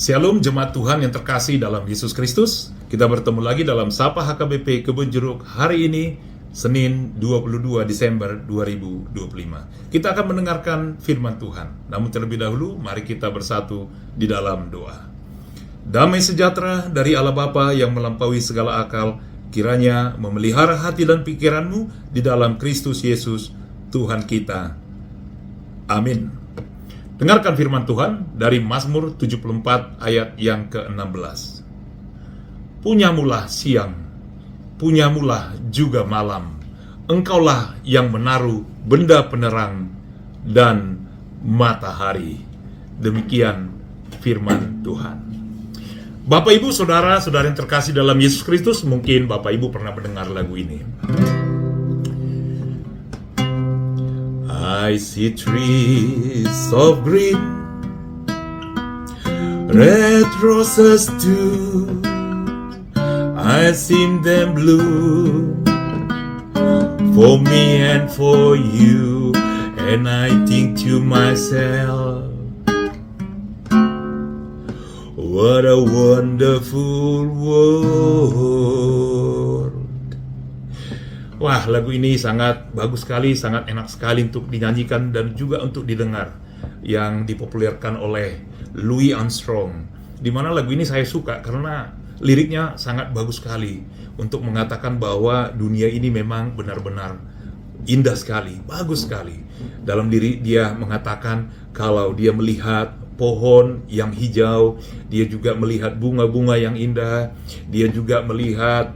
Shalom jemaat Tuhan yang terkasih dalam Yesus Kristus. Kita bertemu lagi dalam Sapa HKBP Kebun Jeruk hari ini, Senin 22 Desember 2025. Kita akan mendengarkan firman Tuhan. Namun terlebih dahulu, mari kita bersatu di dalam doa. Damai sejahtera dari Allah Bapa yang melampaui segala akal, kiranya memelihara hati dan pikiranmu di dalam Kristus Yesus, Tuhan kita. Amin. Dengarkan firman Tuhan dari Mazmur 74 ayat yang ke-16. Punyamulah siang, punyamulah juga malam. Engkaulah yang menaruh benda penerang dan matahari. Demikian firman Tuhan. Bapak, Ibu, saudara-saudara yang terkasih dalam Yesus Kristus, mungkin Bapak, Ibu pernah mendengar lagu ini. I see trees of green, red roses too. I see them blue for me and for you. And I think to myself, what a wonderful world. Wah, lagu ini sangat bagus sekali, sangat enak sekali untuk dinyanyikan dan juga untuk didengar. Yang dipopulerkan oleh Louis Armstrong. Di mana lagu ini saya suka karena liriknya sangat bagus sekali untuk mengatakan bahwa dunia ini memang benar-benar indah sekali, bagus sekali. Dalam diri dia mengatakan kalau dia melihat pohon yang hijau, dia juga melihat bunga-bunga yang indah, dia juga melihat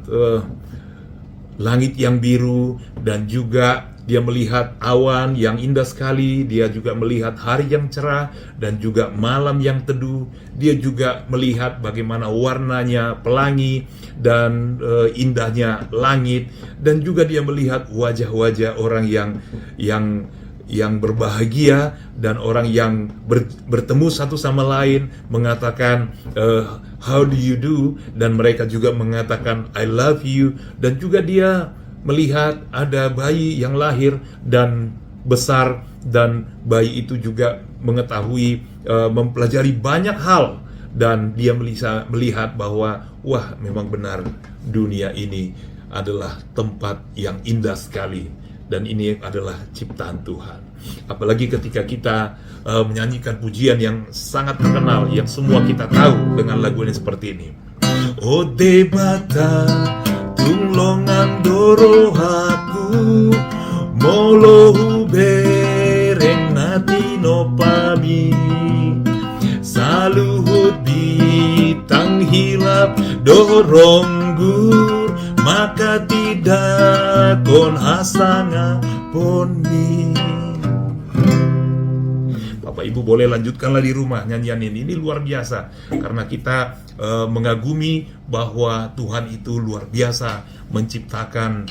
langit yang biru, dan juga dia melihat awan yang indah sekali. Dia juga melihat hari yang cerah dan juga malam yang teduh. Dia juga melihat bagaimana warnanya pelangi dan indahnya langit, dan juga dia melihat wajah-wajah orang yang berbahagia dan orang yang bertemu satu sama lain, mengatakan how do you do, dan mereka juga mengatakan I love you. Dan juga dia melihat ada bayi yang lahir dan besar, dan bayi itu juga mengetahui mempelajari banyak hal, dan dia bisa melihat bahwa wah, memang benar dunia ini adalah tempat yang indah sekali, dan ini adalah ciptaan Tuhan. Apalagi ketika kita menyanyikan pujian yang sangat terkenal, yang semua kita tahu dengan lagu ini seperti ini. O debata tunglongan dorohaku molohu bereng natino pami saluhut bitang hilap doronggur maka tidak kon hasanga poni. Bapak Ibu boleh lanjutkanlah di rumah nyanyian ini luar biasa, karena kita mengagumi bahwa Tuhan itu luar biasa menciptakan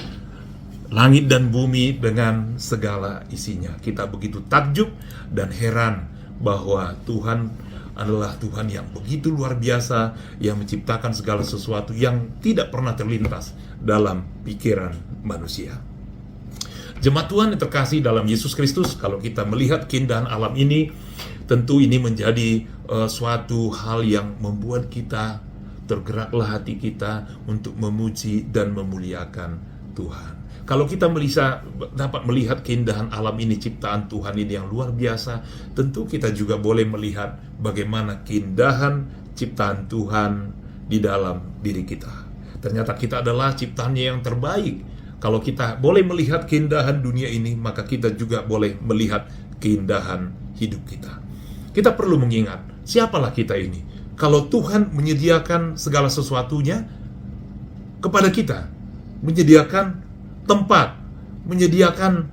langit dan bumi dengan segala isinya. Kita begitu takjub dan heran bahwa Tuhan adalah Tuhan yang begitu luar biasa, yang menciptakan segala sesuatu yang tidak pernah terlintas dalam pikiran manusia. Jemaat Tuhan yang terkasih dalam Yesus Kristus, kalau kita melihat keindahan alam ini, tentu ini menjadi suatu hal yang membuat kita tergeraklah hati kita untuk memuji dan memuliakan Tuhan. Kalau kita dapat melihat keindahan alam ini, ciptaan Tuhan ini yang luar biasa, tentu kita juga boleh melihat bagaimana keindahan ciptaan Tuhan di dalam diri kita. Ternyata kita adalah ciptaannya yang terbaik. Kalau kita boleh melihat keindahan dunia ini, maka kita juga boleh melihat keindahan hidup kita. Kita perlu mengingat, siapalah kita ini? Kalau Tuhan menyediakan segala sesuatunya kepada kita, menyediakan tempat, menyediakan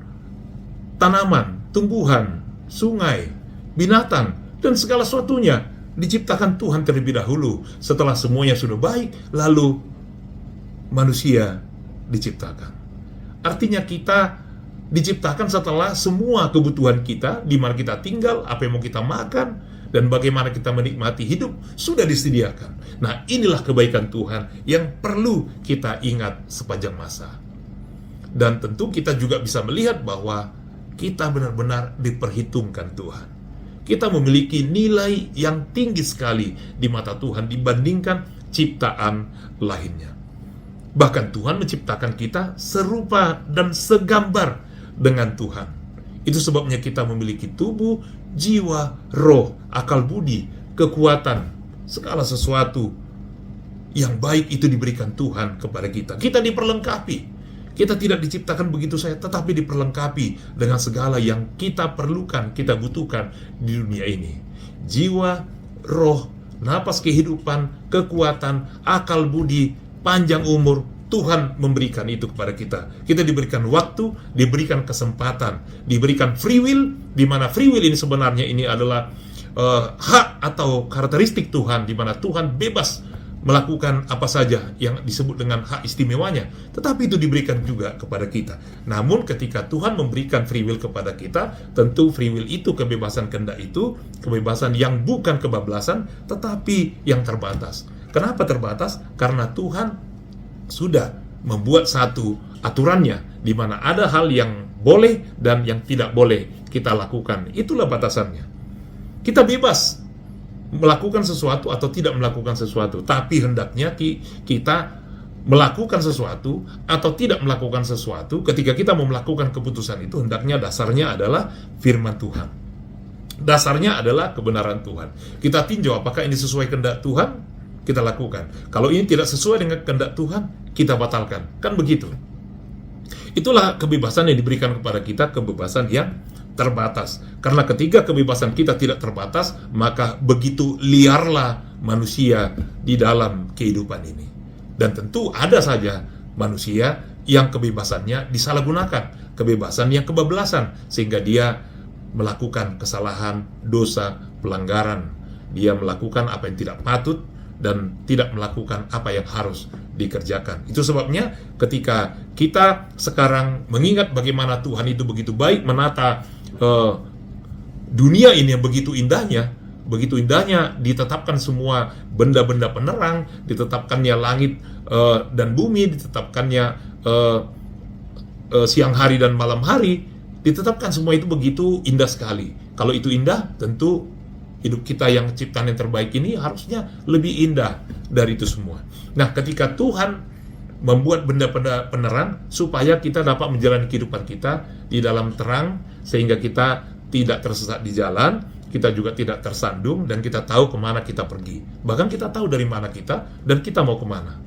tanaman, tumbuhan, sungai, binatang, dan segala sesuatunya diciptakan Tuhan terlebih dahulu. Setelah semuanya sudah baik, lalu manusia diciptakan. Artinya kita diciptakan setelah semua kebutuhan kita, di mana kita tinggal, apa yang mau kita makan, dan bagaimana kita menikmati hidup sudah disediakan. Nah, inilah kebaikan Tuhan yang perlu kita ingat sepanjang masa. Dan tentu kita juga bisa melihat bahwa kita benar-benar diperhitungkan Tuhan. kita memiliki nilai yang tinggi sekali di mata Tuhan dibandingkan ciptaan lainnya. Bahkan Tuhan menciptakan kita serupa dan segambar dengan Tuhan. Itu sebabnya kita memiliki tubuh, jiwa, roh, akal budi, kekuatan, segala sesuatu yang baik itu diberikan Tuhan kepada kita. Kita diperlengkapi. Kita tidak diciptakan begitu saja, tetapi diperlengkapi dengan segala yang kita perlukan, kita butuhkan di dunia ini. Jiwa, roh, napas kehidupan, kekuatan, akal budi, panjang umur, Tuhan memberikan itu kepada kita. Kita diberikan waktu, diberikan kesempatan, diberikan free will, di mana free will ini sebenarnya ini adalah hak atau karakteristik Tuhan, di mana Tuhan bebas melakukan apa saja yang disebut dengan hak istimewanya, tetapi itu diberikan juga kepada kita. Namun ketika Tuhan memberikan free will kepada kita, tentu free will itu, kebebasan kehendak itu, kebebasan yang bukan kebablasan, tetapi yang terbatas. Kenapa terbatas? Karena Tuhan sudah membuat satu aturannya, di mana ada hal yang boleh dan yang tidak boleh kita lakukan. Itulah batasannya. Kita bebas melakukan sesuatu atau tidak melakukan sesuatu, tapi hendaknya kita melakukan sesuatu atau tidak melakukan sesuatu. Ketika kita mau melakukan keputusan itu, hendaknya dasarnya adalah firman Tuhan, dasarnya adalah kebenaran Tuhan. Kita tinjau apakah ini sesuai kehendak Tuhan, kita lakukan. Kalau ini tidak sesuai dengan kehendak Tuhan, kita batalkan. Kan begitu. Itulah kebebasan yang diberikan kepada kita, kebebasan yang terbatas. Karena ketika kebebasan kita tidak terbatas, maka begitu liarlah manusia di dalam kehidupan ini. Dan tentu ada saja manusia yang kebebasannya disalahgunakan, kebebasan yang kebablasan, sehingga dia melakukan kesalahan, dosa, pelanggaran. Dia melakukan apa yang tidak patut dan tidak melakukan apa yang harus dikerjakan. Itu sebabnya ketika kita sekarang mengingat bagaimana Tuhan itu begitu baik menata dunia ini yang begitu indahnya ditetapkan semua benda-benda penerang, ditetapkannya langit dan bumi, ditetapkannya siang hari dan malam hari, ditetapkan semua itu begitu indah sekali. Kalau itu indah, tentu hidup kita yang ciptaan yang terbaik ini harusnya lebih indah dari itu semua. Nah, ketika Tuhan membuat benda-benda penerang supaya kita dapat menjalani kehidupan kita di dalam terang, sehingga kita tidak tersesat di jalan, kita juga tidak tersandung, dan kita tahu kemana kita pergi. Bahkan kita tahu dari mana kita dan kita mau kemana.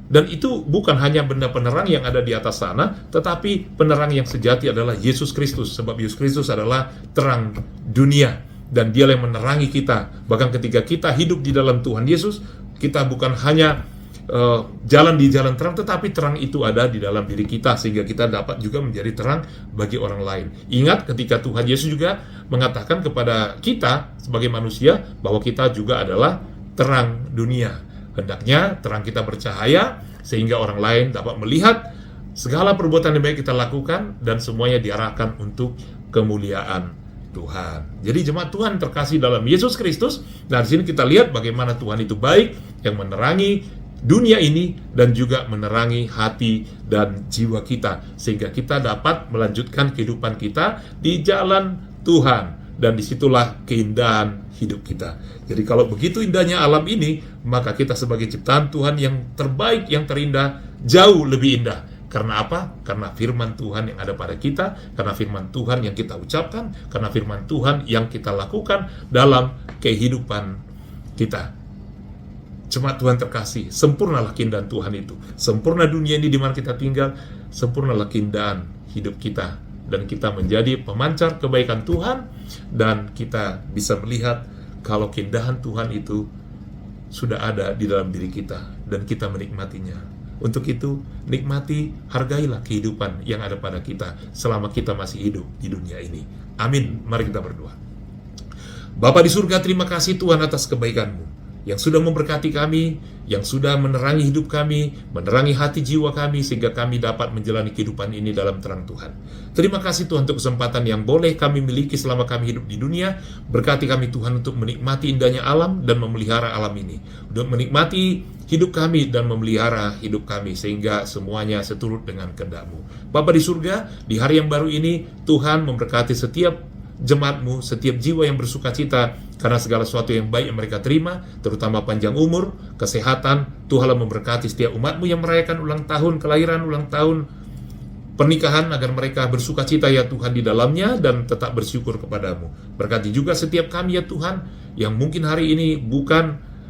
Dan itu bukan hanya benda penerang yang ada di atas sana, tetapi penerang yang sejati adalah Yesus Kristus, sebab Yesus Kristus adalah terang dunia, dan Dialah yang menerangi kita. Bahkan ketika kita hidup di dalam Tuhan Yesus, kita bukan hanya jalan di jalan terang, tetapi terang itu ada di dalam diri kita, sehingga kita dapat juga menjadi terang bagi orang lain. Ingat ketika Tuhan Yesus juga mengatakan kepada kita sebagai manusia bahwa kita juga adalah terang dunia. Hendaknya terang kita bercahaya sehingga orang lain dapat melihat segala perbuatan yang baik kita lakukan, dan semuanya diarahkan untuk kemuliaan Tuhan. Jadi jemaat Tuhan terkasih dalam Yesus Kristus, nah di sini kita lihat bagaimana Tuhan itu baik, yang menerangi dunia ini dan juga menerangi hati dan jiwa kita, sehingga kita dapat melanjutkan kehidupan kita di jalan Tuhan, dan disitulah keindahan hidup kita. Jadi kalau begitu indahnya alam ini, maka kita sebagai ciptaan Tuhan yang terbaik, yang terindah, jauh lebih indah. Karena apa? Karena firman Tuhan yang ada pada kita, karena firman Tuhan yang kita ucapkan, karena firman Tuhan yang kita lakukan dalam kehidupan kita. Jemaat Tuhan terkasih, sempurnalah keindahan Tuhan itu. Sempurna dunia ini di mana kita tinggal, sempurnalah keindahan hidup kita, dan kita menjadi pemancar kebaikan Tuhan, dan kita bisa melihat kalau keindahan Tuhan itu sudah ada di dalam diri kita, dan kita menikmatinya. Untuk itu, nikmati, hargailah kehidupan yang ada pada kita selama kita masih hidup di dunia ini. Amin. Mari kita berdoa. Bapa di surga, terima kasih Tuhan atas kebaikan-Mu yang sudah memberkati kami, yang sudah menerangi hidup kami, menerangi hati jiwa kami, sehingga kami dapat menjalani kehidupan ini dalam terang Tuhan. Terima kasih Tuhan untuk kesempatan yang boleh kami miliki selama kami hidup di dunia. Berkati kami Tuhan untuk menikmati indahnya alam dan memelihara alam ini, untuk menikmati hidup kami dan memelihara hidup kami, sehingga semuanya seturut dengan kehendak-Mu. Bapa di surga, di hari yang baru ini, Tuhan memberkati setiap jemaat-Mu, setiap jiwa yang bersuka cita karena segala sesuatu yang baik yang mereka terima, terutama panjang umur, kesehatan. Tuhanlah memberkati setiap umat-Mu yang merayakan ulang tahun kelahiran, ulang tahun pernikahan, agar mereka bersuka cita ya Tuhan di dalamnya dan tetap bersyukur kepadamu. Berkati juga setiap kami ya Tuhan, yang mungkin hari ini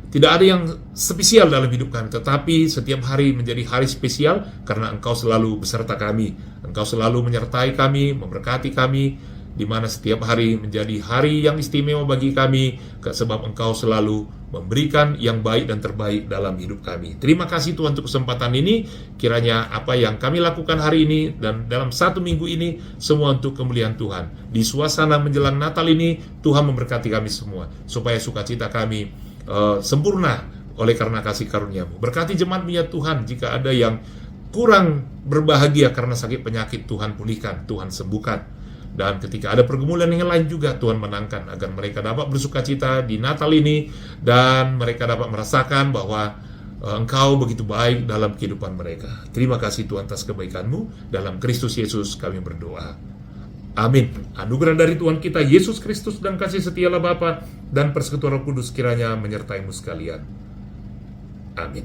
tidak ada yang spesial dalam hidup kami, tetapi setiap hari menjadi hari spesial karena Engkau selalu beserta kami. Engkau selalu menyertai kami, memberkati kami, di mana setiap hari menjadi hari yang istimewa bagi kami, sebab Engkau selalu memberikan yang baik dan terbaik dalam hidup kami. Terima kasih Tuhan untuk kesempatan ini. Kiranya apa yang kami lakukan hari ini dan dalam 1 minggu ini, semua untuk kemuliaan Tuhan. Di suasana menjelang Natal ini, Tuhan memberkati kami semua, supaya sukacita kami sempurna oleh karena kasih karunia-Mu. Berkati jemaat-Mu ya Tuhan, jika ada yang kurang berbahagia karena sakit penyakit, Tuhan pulihkan, Tuhan sembuhkan. Dan ketika ada pergumulan yang lain juga, Tuhan menangkan, agar mereka dapat bersuka cita di Natal ini, dan mereka dapat merasakan bahwa Engkau begitu baik dalam kehidupan mereka. Terima kasih Tuhan atas kebaikan-Mu. Dalam Kristus Yesus kami berdoa. Amin. Anugerah dari Tuhan kita Yesus Kristus dan kasih setialah Bapa dan persekutuan Roh Kudus kiranya menyertai-Mu sekalian. Amin.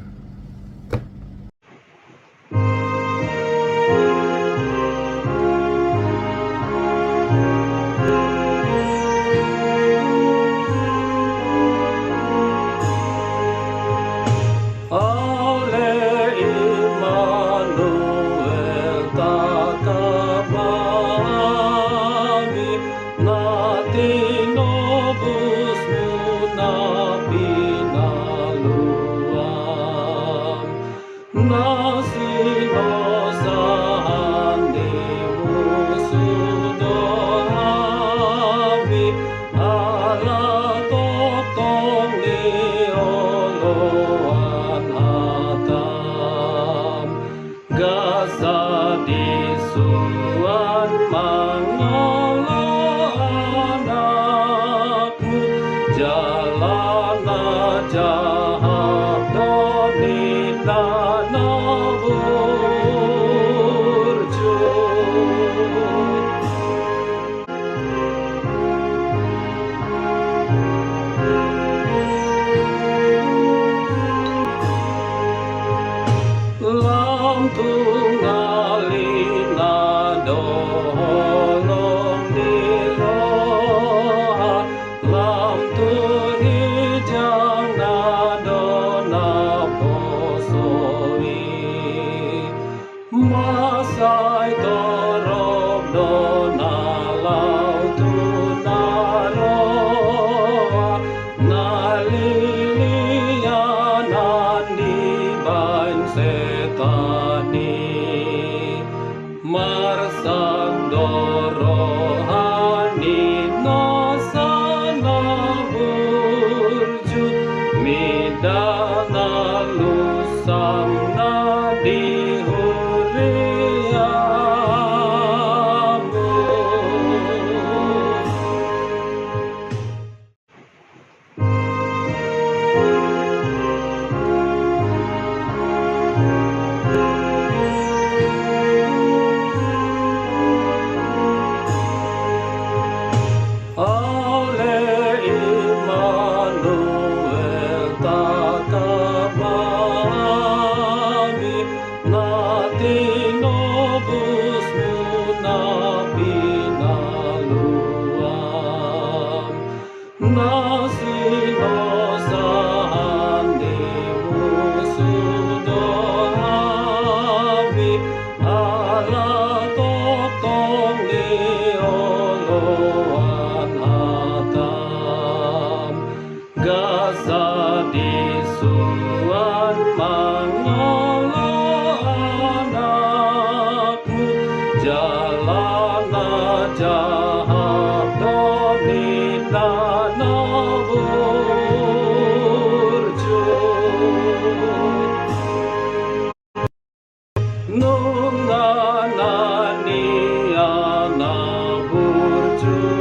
Nunganani ana burju